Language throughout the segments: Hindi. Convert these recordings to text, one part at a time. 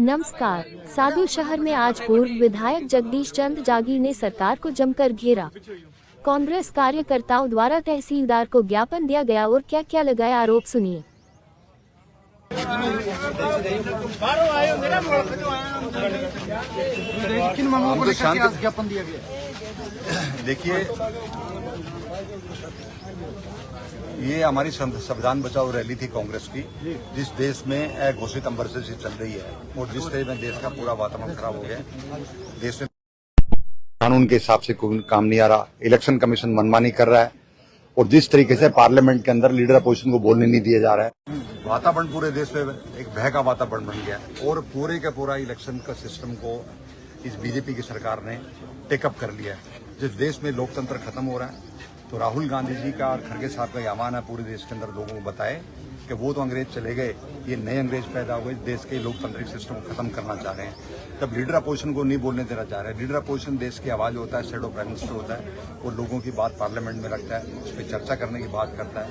नमस्कार। साधु शहर में आज पूर्व विधायक जगदीश चंद जागी ने सरकार को जमकर घेरा। कांग्रेस कार्यकर्ताओं द्वारा तहसीलदार को ज्ञापन दिया गया और क्या क्या लगाए आरोप, सुनिए। किन मांगों को लेकर आज ज्ञापन दिया गया? देखिए, ये हमारी संविधान बचाओ रैली थी कांग्रेस की, जिस देश में अघोषित इमरजेंसी चल रही है और जिस तरह में देश का पूरा वातावरण खराब हो गया, देश में कानून के हिसाब से कोई काम नहीं आ रहा, इलेक्शन कमीशन मनमानी कर रहा है और जिस तरीके से पार्लियामेंट के अंदर लीडर अपोजिशन को बोलने नहीं दिया जा रहा है, वातावरण पूरे देश में एक भय का वातावरण बन गया है और पूरे का पूरा इलेक्शन का सिस्टम को इस बीजेपी की सरकार ने टेकअप कर लिया है। जिस देश में लोकतंत्र खत्म हो रहा है, तो राहुल गांधी जी का और खड़गे साहब का आह्वान है पूरे देश के अंदर लोगों को बताए कि वो तो अंग्रेज चले गए, ये नए अंग्रेज पैदा हुए, देश के लोकतांत्रिक सिस्टम को खत्म करना चाह रहे हैं। तब लीडर अपोजिशन को नहीं बोलने देना चाह रहे हैं। लीडर अपोजिशन देश की आवाज होता है, शेडो प्राइम मिनिस्टर होता है, वो लोगों की बात पार्लियामेंट में रखता है, उस पर चर्चा करने की बात करता है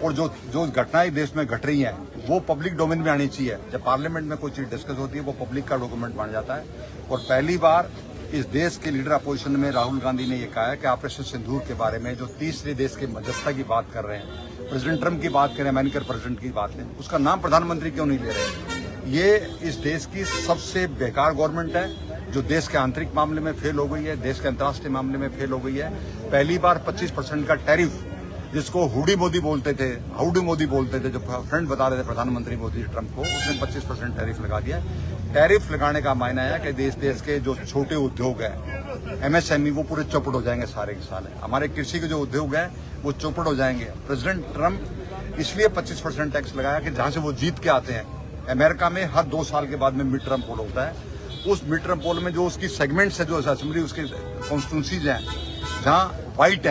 और जो घटनाएं देश में घट रही हैं वो पब्लिक डोमेन में आनी चाहिए। जब पार्लियामेंट में कोई चीज डिस्कस होती है वो पब्लिक का डॉक्यूमेंट बन जाता है। और पहली बार इस देश के लीडर अपोजिशन में राहुल गांधी ने यह कहा है कि ऑपरेशन सिंदूर के बारे में जो तीसरे देश के मध्यस्थता की बात कर रहे हैं, प्रेसिडेंट ट्रंप की बात करें, अमेरिकन प्रेसिडेंट की बात लें, उसका नाम प्रधानमंत्री क्यों नहीं ले रहे? ये इस देश की सबसे बेकार गवर्नमेंट है जो देश के आंतरिक मामले में फेल हो गई है, देश के अंतर्राष्ट्रीय मामले में फेल हो गई है। पहली बार 25% का टैरिफ, जिसको हुडी मोदी बोलते थे, हाउडी मोदी बोलते थे, जो फ्रेंड बता रहे थे प्रधानमंत्री मोदी ट्रंप को, उसने 25% टैरिफ लगा दिया। टैरिफ लगाने का मायना है कि देश के जो छोटे उद्योग है, एमएसएमई, वो पूरे चौपट हो जाएंगे सारे के सारे। हमारे कृषि के जो उद्योग है वो चौपट हो जाएंगे। प्रेसिडेंट ट्रंप इसलिए 25% टैक्स लगाया कि जहां से वो जीत के आते हैं, अमेरिका में हर 2 साल के बाद में मिड टर्म पोल होता है, उस मिड टर्म पोल में जो उसकी सेगमेंट्स है, जो असेंबली उसके कॉन्स्टिट्यूंसीज हैं जहां व्हाइट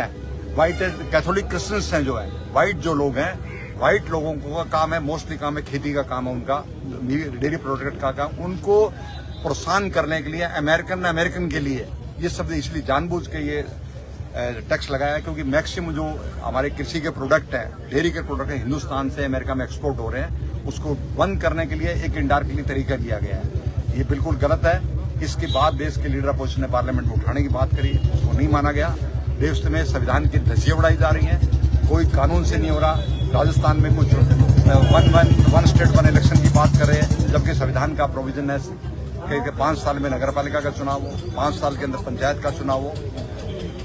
कैथोलिक क्रिश्चियंस हैं, जो है व्हाइट जो लोग हैं, व्हाइट लोगों का काम है, मोस्टली काम है खेती का काम है, उनका डेयरी प्रोडक्ट का काम, उनको प्रोत्साहन करने के लिए अमेरिकन के लिए ये सब इसलिए जानबूझ के ये टैक्स लगाया है, क्योंकि मैक्सिमम जो हमारे कृषि के प्रोडक्ट हैं, डेयरी के प्रोडक्ट हैं, हिंदुस्तान से अमेरिका में एक्सपोर्ट हो रहे हैं, उसको बंद करने के लिए एक इनडायरेक्टली तरीका लिया गया है। ये बिल्कुल गलत है। इसके बाद देश के लीडर अपोजिशन ने पार्लियामेंट में उठाने की बात करी, उसको नहीं माना गया। देश में संविधान की धज्जियां उड़ाई जा रही हैं, कोई कानून से नहीं हो रहा। राजस्थान में कुछ वन स्टेट वन इलेक्शन की बात कर रहे हैं, जबकि संविधान का प्रोविजन है कि 5 साल में नगरपालिका का चुनाव हो, 5 साल के अंदर पंचायत का चुनाव हो।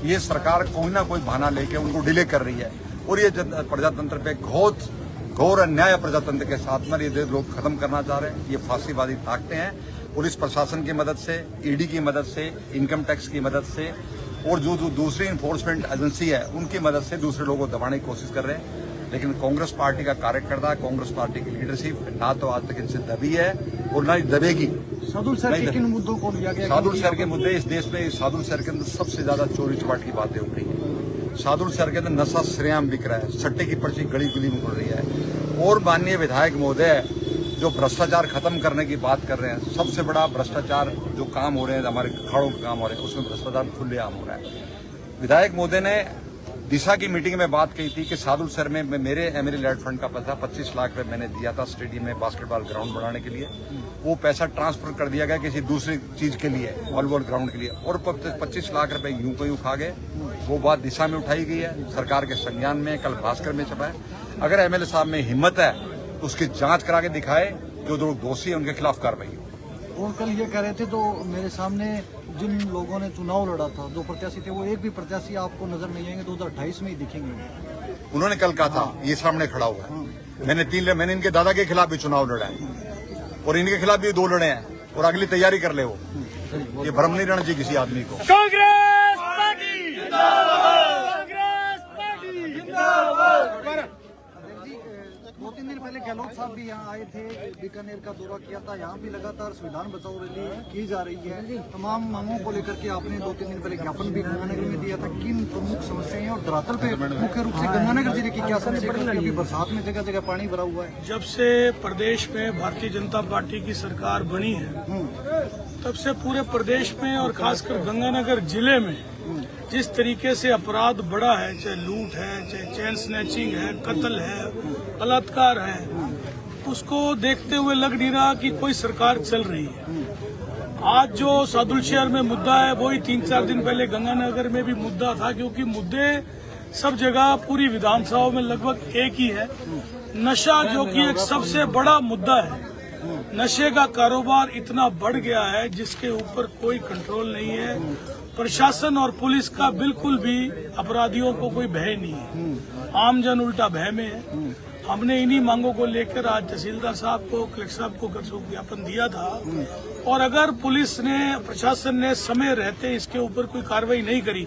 ये सरकार कोई ना कोई बहाना लेके उनको डिले कर रही है और ये प्रजातंत्र पे घोर अन्याय प्रजातंत्र के साथ में ये देश लोग खत्म करना चाह रहे हैं। ये फांसीवादी ताकतें हैं, पुलिस प्रशासन की मदद से, ईडी की मदद से, इनकम टैक्स की मदद से और जो दूसरी इन्फोर्समेंट एजेंसी है उनकी मदद से दूसरे लोगों को दबाने की कोशिश कर रहे हैं। लेकिन कांग्रेस पार्टी का कार्यकर्ता, कांग्रेस पार्टी की लीडरशिप ना तो आज तक इनसे दबी है और ना ही दबेगी। साधु शहर के किन मुद्दों को लिया गया? साधु शहर के मुद्दे, इस देश में साधु शहर के अंदर सबसे ज्यादा चोरी चपाट की बातें हो रही है। साधु शहर के अंदर नशा श्रेआम बिक रहा है, सट्टे की पर्ची गली गली में उड़ रही है और माननीय विधायक महोदय जो भ्रष्टाचार खत्म करने की बात कर रहे हैं, सबसे बड़ा भ्रष्टाचार जो काम हो रहे हैं, हमारे अखाड़ों के काम हो रहे हैं, उसमें भ्रष्टाचार खुलेआम हो रहा है। विधायक महोदय ने दिशा की मीटिंग में बात कही थी कि साधु शहर में मेरे एमएलए लैंड फंड का पैसा 25 लाख रुपए मैंने दिया था स्टेडियम में बास्केटबॉल ग्राउंड बनाने के लिए, वो पैसा ट्रांसफर कर दिया गया किसी दूसरी चीज के लिए, वॉलीबॉल ग्राउंड के लिए, और 25 लाख रुपए यूं को यूं खा गए। वो बात दिशा में उठाई गई है, सरकार के संज्ञान में, कल भास्कर में छपा है। अगर एमएलए साहब में हिम्मत है तो उसकी जांच करा के दिखाए, जो लोग दोषी है उनके खिलाफ कार्रवाई हो। और कल ये कह रहे थे, तो मेरे सामने जिन लोगों ने चुनाव लड़ा था, 2 प्रत्याशी थे, वो एक भी प्रत्याशी आपको नजर नहीं आएंगे, 2028 में ही दिखेंगे। उन्होंने कल कहा था, ये सामने खड़ा हुआ है। मैंने इनके दादा के खिलाफ भी चुनाव लड़ा है और इनके खिलाफ भी 2 लड़े हैं और अगली तैयारी कर ले वो। ये भ्रम नहीं रहना चाहिए किसी आदमी को। कांग्रेस पार्टी जिंदाबाद, कांग्रेस पार्टी जिंदाबाद। 2-3 दिन पहले गहलोत साहब भी यहाँ आए थे, बीकानेर का दौरा किया था, यहाँ भी लगातार संविधान बचाओ रैली की जा रही है। तमाम मांगों को लेकर के आपने 2-3 दिन पहले ज्ञापन भी गंगानगर में दिया था। किन प्रमुख समस्याएं हैं और धरातल पे मुख्य रूप से गंगानगर जिले की क्या समस्या है? क्योंकि बरसात में जगह जगह पानी भरा हुआ है। जब से प्रदेश में भारतीय जनता पार्टी की सरकार बनी है, तब से पूरे प्रदेश में और खासकर गंगानगर जिले में जिस तरीके से अपराध बढ़ा है, चाहे लूट है, चाहे चेन स्नैचिंग है, कत्ल है, बलात्कार है, उसको देखते हुए लग नहीं रहा कि कोई सरकार चल रही है। आज जो सादुल शहर में मुद्दा है वही 3-4 दिन पहले गंगानगर में भी मुद्दा था, क्योंकि मुद्दे सब जगह पूरी विधानसभाओं में लगभग एक ही है। नशा जो कि एक सबसे बड़ा मुद्दा है, नशे का कारोबार इतना बढ़ गया है जिसके ऊपर कोई कंट्रोल नहीं है। प्रशासन और पुलिस का बिल्कुल भी अपराधियों को कोई भय नहीं है, आमजन उल्टा भय में है। हमने इन्हीं मांगों को लेकर आज तहसीलदार साहब को, कलेक्टर साहब को ज्ञापन दिया था, और अगर पुलिस ने, प्रशासन ने समय रहते इसके ऊपर कोई कार्रवाई नहीं करी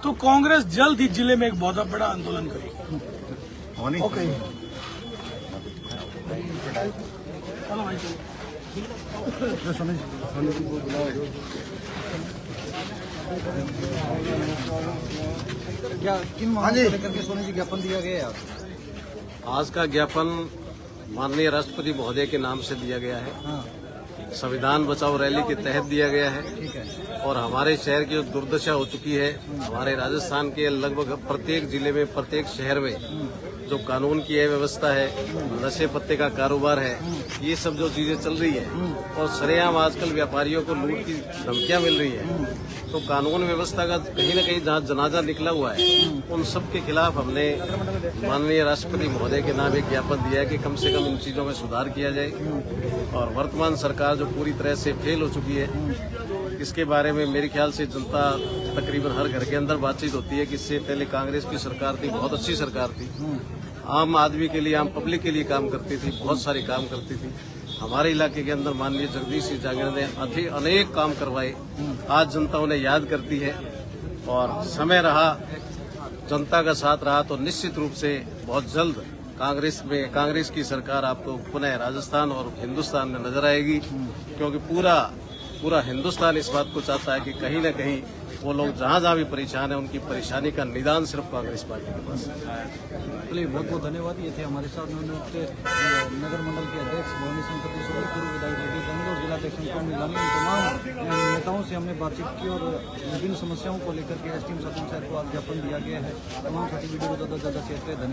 तो कांग्रेस जल्द ही जिले में एक बहुत बड़ा आंदोलन करेगी। ओके, चलो भाई क्या किन मांगों को लेकर के सोनी जी ज्ञापन दिया गया है आपको? आज का ज्ञापन माननीय राष्ट्रपति महोदय के नाम से दिया गया है। हाँ, संविधान बचाओ रैली के तहत दिया गया है। ठीक है। और हमारे शहर की जो दुर्दशा हो चुकी है, हमारे राजस्थान के लगभग प्रत्येक जिले में, प्रत्येक शहर में जो कानून की अव्यवस्था है, नशे पत्ते का कारोबार है, ये सब जो चीजें चल रही है, और सरेआम आजकल व्यापारियों को लूट की धमकियां मिल रही है, तो कानून व्यवस्था का कहीं न कहीं जहाँ जनाजा निकला हुआ है, उन सब के खिलाफ हमने माननीय राष्ट्रपति महोदय के नाम एक ज्ञापन दिया है कि कम से कम इन चीजों में सुधार किया जाए। और वर्तमान सरकार जो पूरी तरह से फेल हो चुकी है, इसके बारे में मेरे ख्याल से जनता तकरीबन हर घर के अंदर बातचीत होती है कि इससे पहले कांग्रेस की सरकार थी, बहुत अच्छी सरकार थी, आम आदमी के लिए, आम पब्लिक के लिए काम करती थी, बहुत सारे काम करती थी। हमारे इलाके के अंदर माननीय जगदीश सिंह जांगिड़ ने अनेक काम करवाए, आज जनता उन्हें याद करती है। और समय रहा, जनता का साथ रहा, तो निश्चित रूप से बहुत जल्द कांग्रेस की सरकार आपको पुनः राजस्थान और हिंदुस्तान में नजर आएगी, क्योंकि पूरा हिंदुस्तान इस बात को चाहता है कि कहीं न कहीं वो लोग जहाँ भी परेशान है, उनकी परेशानी का निदान सिर्फ कांग्रेस पार्टी के पास है। चलिए, बहुत बहुत धन्यवाद। ये थे हमारे साथ नगर मंडल के अध्यक्ष भवानी संपत्ति सोरेन, पूर्व विधायक जगदीश जांगिड़ और जिलाध्यक्ष अंकुर नीलामी। इन तमाम नेताओं से हमने बातचीत की और विभिन्न समस्याओं को लेकर के एसडीएम सादुल शहर को आज ज्ञापन दिया गया है। तमाम साथी वीडियो को ज्यादा से ज्यादा शेयर करें।